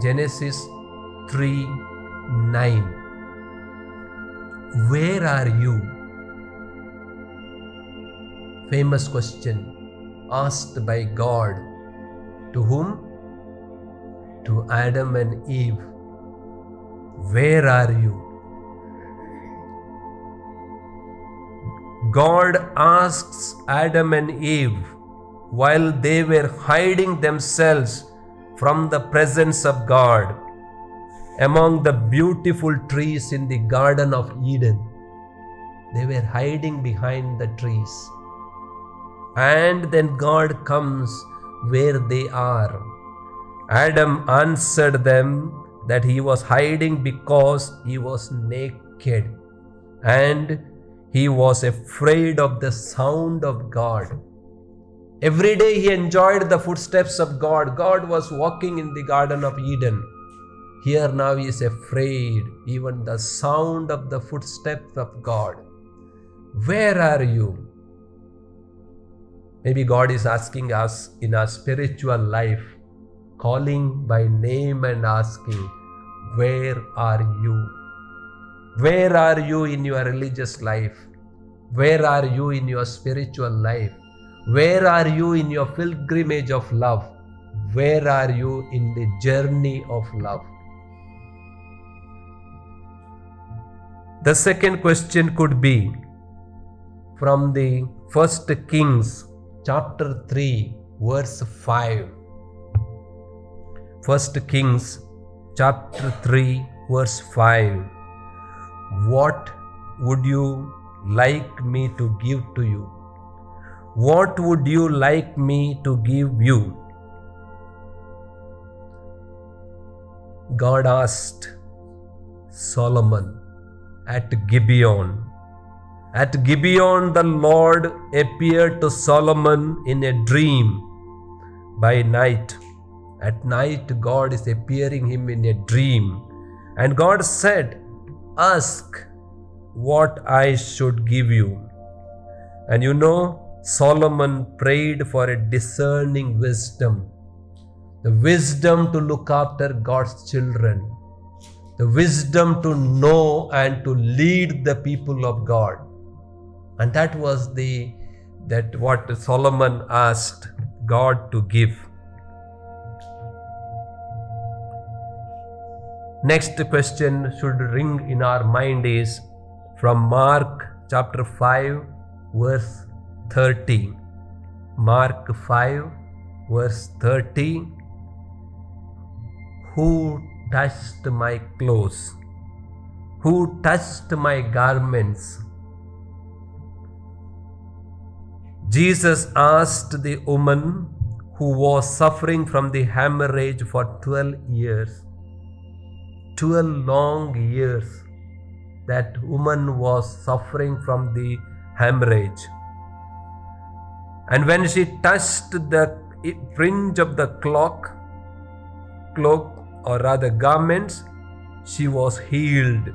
Genesis 3:9. Where are you? Famous question asked by God. To whom? To Adam and Eve. Where are you? God asks Adam and Eve while they were hiding themselves from the presence of God among the beautiful trees in the Garden of Eden. They were hiding behind the trees. And then God comes where they are. Adam answered them that he was hiding because he was naked and he was afraid of the sound of God. Every day he enjoyed the footsteps of God. God was walking in the Garden of Eden. Here now he is afraid, even the sound of the footsteps of God. Where are you? Maybe God is asking us in our spiritual life, calling by name and asking, where are you? Where are you in your religious life? Where are you in your spiritual life? Where are you in your pilgrimage of love? Where are you in the journey of love? The second question could be from the 1 Kings chapter 3 verse 5. 1 Kings chapter 3 verse 5. What would you like me to give to you? What would you like me to give you? God asked Solomon at Gibeon. At Gibeon, the Lord appeared to Solomon in a dream by night. At night, God is appearing him in a dream. And God said, ask what I should give you. And you know, Solomon prayed for a discerning wisdom. The wisdom to look after God's children. The wisdom to know and to lead the people of God. And that was what Solomon asked God to give. Next question should ring in our mind is from Mark chapter 5 verse 30. Mark 5 verse 30. Who touched my clothes? Who touched my garments? Jesus asked the woman who was suffering from the hemorrhage for 12 years. 12 long years that woman was suffering from the hemorrhage. And when she touched the fringe of the cloak or rather garments, she was healed.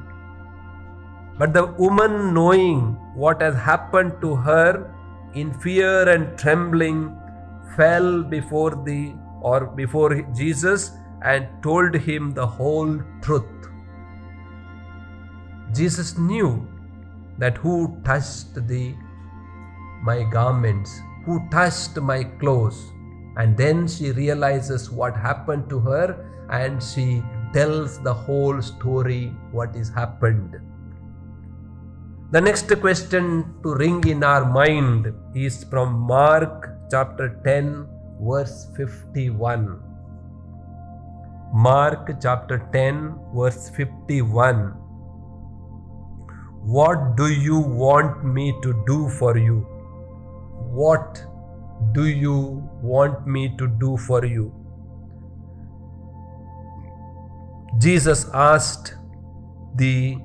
But the woman, knowing what has happened to her, in fear and trembling, fell before Jesus and told him the whole truth. Jesus knew that who touched my garments, who touched my clothes. And then she realizes what happened to her and she tells the whole story, what has happened. The next question to ring in our mind is from Mark chapter 10 verse 51. Mark chapter 10 verse 51. What do you want me to do for you? What do you want me to do for you? Jesus asked the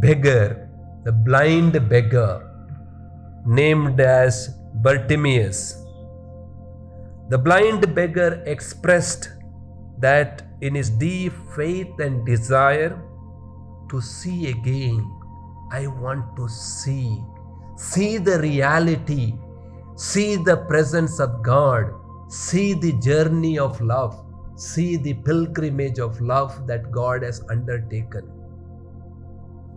beggar, the blind beggar named as Bartimaeus. The blind beggar expressed that in his deep faith and desire to see again. I want to see the reality, see the presence of God, see the journey of love. see the pilgrimage of love that God has undertaken.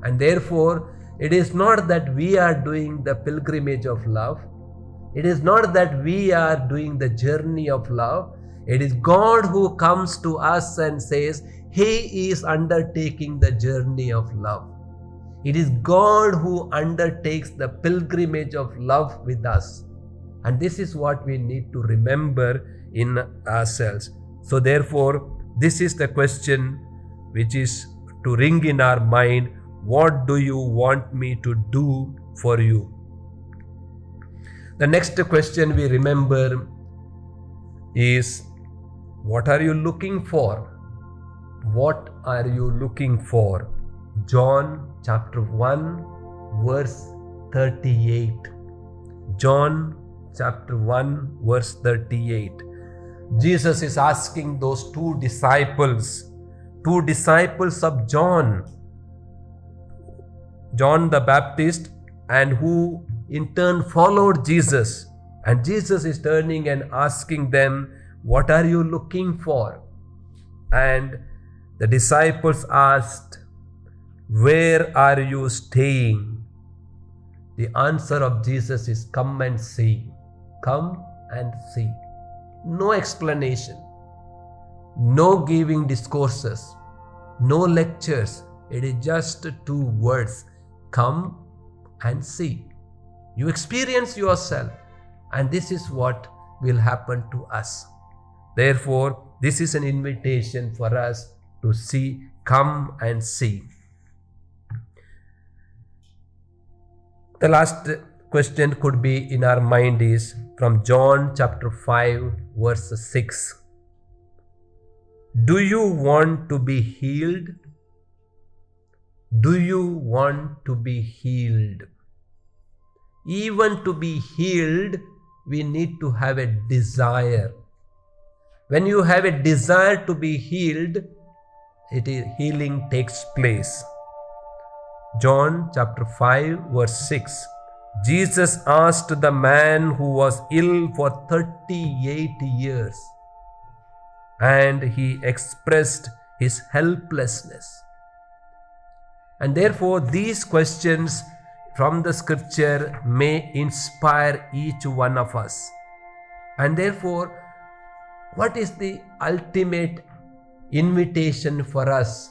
And therefore, it is not that we are doing the pilgrimage of love. It is not that we are doing the journey of love. It is God who comes to us and says, He is undertaking the journey of love. It is God who undertakes the pilgrimage of love with us. And this is what we need to remember in ourselves. So therefore, this is the question which is to ring in our mind. What do you want me to do for you? The next question we remember is, what are you looking for? What are you looking for? John chapter 1 verse 38. John chapter 1 verse 38. Jesus is asking those two disciples of John the Baptist, and who in turn followed Jesus. And Jesus is turning and asking them, what are you looking for? And the disciples asked, where are you staying? The answer of Jesus is, come and see. Come and see. No explanation, no giving discourses, no lectures. It is just two words. Come and see. You experience yourself, and this is what will happen to us. Therefore, this is an invitation for us to see, come and see. The last question could be in our mind is from John chapter 5 verse 6. Do you want to be healed? Do you want to be healed? Even to be healed, we need to have a desire. When you have a desire to be healed, healing takes place. John chapter 5 verse 6. Jesus asked the man who was ill for 38 years, and he expressed his helplessness. And therefore, these questions from the scripture may inspire each one of us. And therefore, what is the ultimate invitation for us?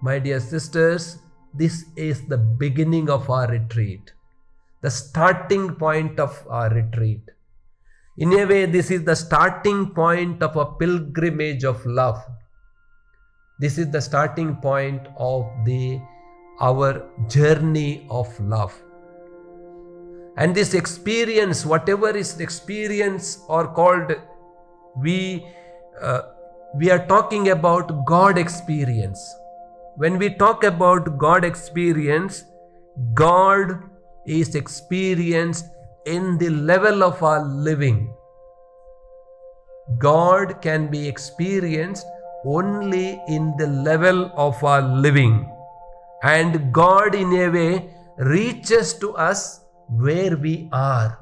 My dear sisters, this is the beginning of our retreat, the starting point of our retreat. In a way, this is the starting point of a pilgrimage of love. This is the starting point of our journey of love. And this experience, whatever is experience or called, we are talking about God experience. When we talk about God experience, God is experienced in the level of our living. God can be experienced only in the level of our living. And God in a way reaches to us where we are.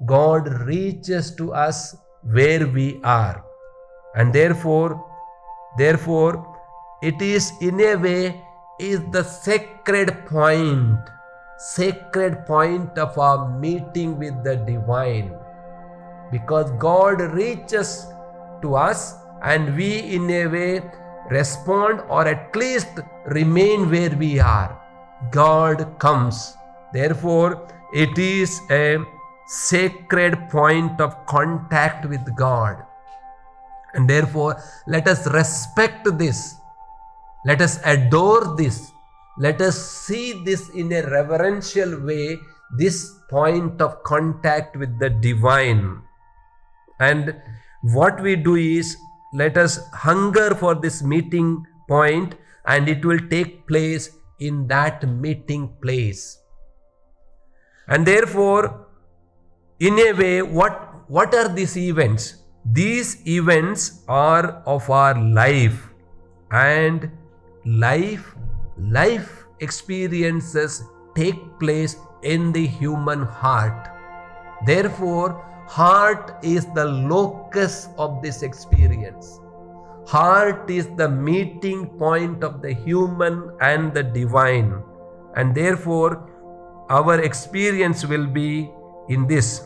God reaches to us where we are. And therefore, it is in a way is the sacred point of our meeting with the divine. Because God reaches to us and we in a way respond or at least remain where we are. God comes. Therefore, it is a sacred point of contact with God. And therefore, let us respect this. Let us adore this. Let us see this in a reverential way, this point of contact with the divine. And what we do is, let us hunger for this meeting point, and it will take place in that meeting place. And therefore, in a way, what are these events? These events are of our life, and life experiences take place in the human heart. Therefore, heart is the locus of this experience. Heart is the meeting point of the human and the divine, and therefore our experience will be in this.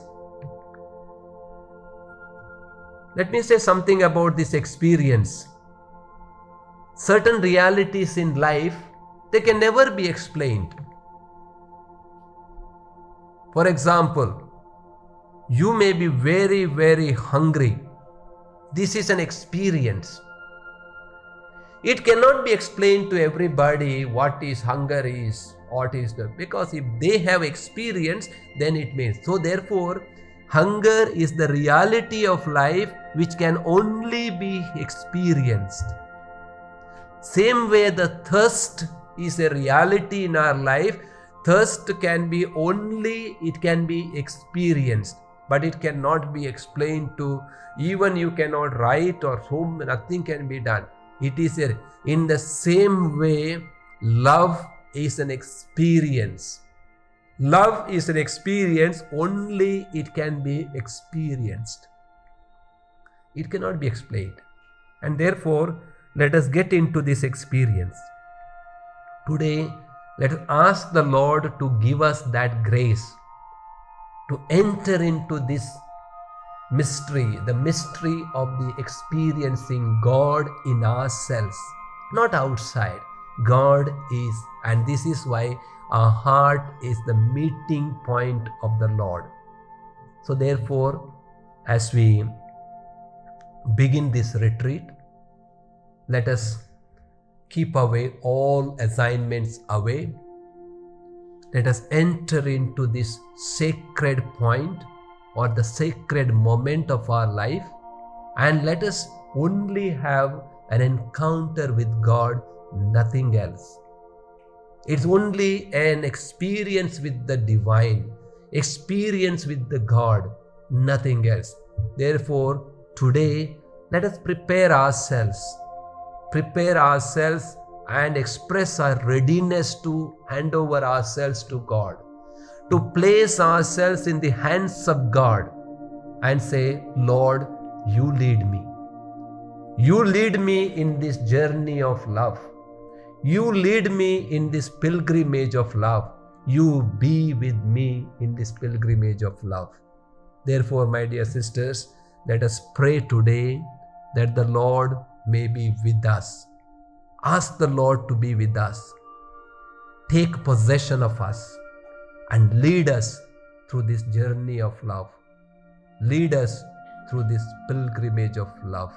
Let me say something about this experience. Certain realities in life, they can never be explained. For example, you may be very, very hungry. This is an experience. It cannot be explained to everybody what is hunger is, what is the, because if they have experience, then it means. So therefore, hunger is the reality of life which can only be experienced. Same way the thirst is a reality in our life. Thirst can be only, it can be experienced, but it cannot be explained to, even you cannot write or whom, nothing can be done. It is in the same way, love is an experience. Love is an experience, only it can be experienced. It cannot be explained. And therefore, let us get into this experience. Today, let us ask the Lord to give us that grace to enter into this mystery, the mystery of the experiencing God in ourselves, not outside. God is, and this is why our heart is the meeting point of the Lord. So therefore, as we begin this retreat, let us keep away all assignments away. Let us enter into this sacred point or the sacred moment of our life, and let us only have an encounter with God, nothing else. It's only an experience with the divine, experience with the God, nothing else. Therefore, today, let us prepare ourselves and express our readiness to hand over ourselves to God, to place ourselves in the hands of God and say, Lord, you lead me. You lead me in this journey of love. You lead me in this pilgrimage of love. You be with me in this pilgrimage of love. Therefore, my dear sisters, let us pray today that the Lord may be with us. Ask the Lord to be with us. Take possession of us and lead us through this journey of love. Lead us through this pilgrimage of love.